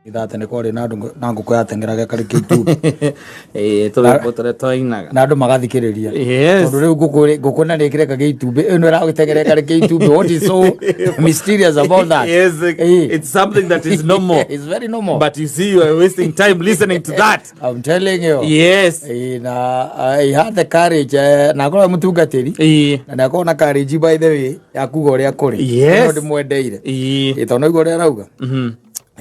ithatene kore na nguko yatengeraga kari kitu tore toinaga na andu magathikiriria tondu riu nguko na nikireka giitumbe ino iragitengerera kari kitumbe. What is so mysterious about that? Yes, it's something that is normal. It's very normal, but you see you are wasting time listening to that. I'm telling you. Yes. Na I had the courage na kwa mutungatiri na nako na courage by the way ya kuga uria kuri. Yes. Ndi mwendeire itono igwo ria rauga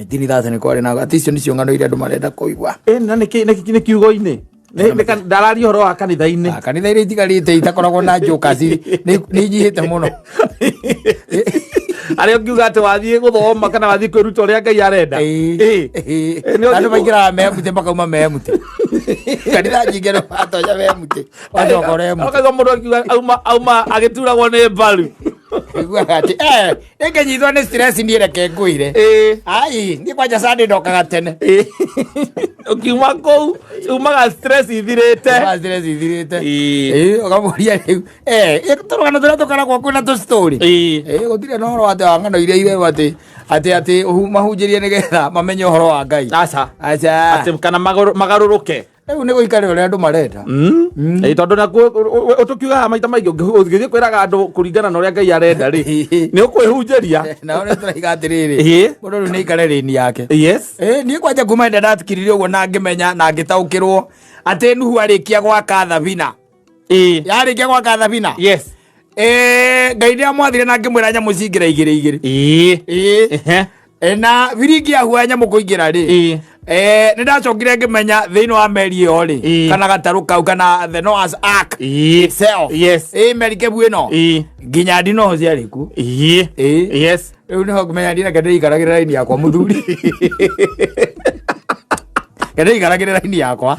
itini thatene kore na aticio nicio ngano iria andu marenda kuigwa na niki kiugo-ini ndarari horo wa kanitha-ini kanitha iria itigarite itakoragwo na njuka ni nyihite muno aria ngiuga ati wathie guthoma kana wathie kwiruta uria Ngai arenda andu maingira memute makauma memute kanitha nyingi no atonya memute watokore mu akaga mundu akiuga auma agituragwo ni mbaru ati nyithwa ni stress ndireke nguire ai ngi kwanja Sunday ndokaga tene ukiuma kou umaga stress ithirite ukamuria riu turugano turia tukoragwo kwina tu story gutire no horo ati ng'ano iria ireru ati mahunjirie nigetha mamenye uhoro wa Ngai aca ati kana magaruruke riu ni guikare uria andu marenda tondu tukiugaga maita maingi ungithie kwiraga andu kuringana na uria Ngai arenda ri ni ukwihunjiria na uria turaiga atiriri mundu ni ikare rini yake. Yes ni kwanja kuma enda ndatikiririe uguo na ngimenya na ngitaukirwo ati Nuhu arikia gwaka thabina yarikia gwaka thabina. Yes Ngai ni amwathire na ngimwira nyamu cingira igiri na viringi ahua nyamu kuingira ri ni ndacokire ngimenya thiini wa meri iyo ri kana gataru kau kana the Noah's Ark itself. Yes merikebu ino nginya ndino ciariku yes riu niho ngimenya ndina kende ikaragira raini yakwa muthuri kende ikaragira raini yakwa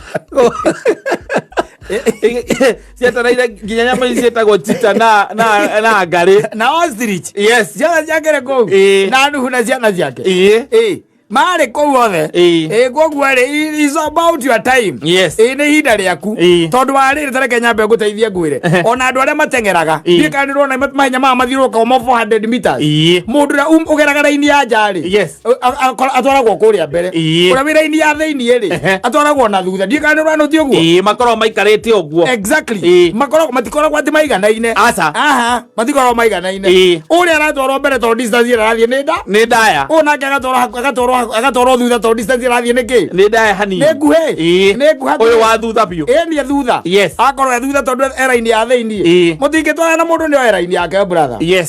ciataraire nginya nyama cietagwo chita na ngari na ostrich. Yes ciana ciake kou na Nuhu na ciana ciake mari kou othe koguo ri is about your time. Yes ni ihinda riaku tondu wariri tareke nyambe nguteithie ngwire ona andu aria matengeraga ndika ni rona mahenya ma mathiruka o 400 meters mundu ra ugeraga raini ya njari. Yes atwaragwo kuria mbere uria wi raini ya thiini ri atwaragwo na thutha ndika ni rona uti uguo makorwo maikarite uguo. Exactly matikoragwo ati maiganaine aca matikoragwo maiganaine uria aratwarwo mbere tondu distance irathie ni ndaya unake agatwarwo thutha tondu distance irathie niki ni ndaya hanini ni nguhi uyu wa thutha biu ni thutha Yes akorwo thutha tondu eraini ya thiini mutingitwara na mundu ni eraini yake brother. Yes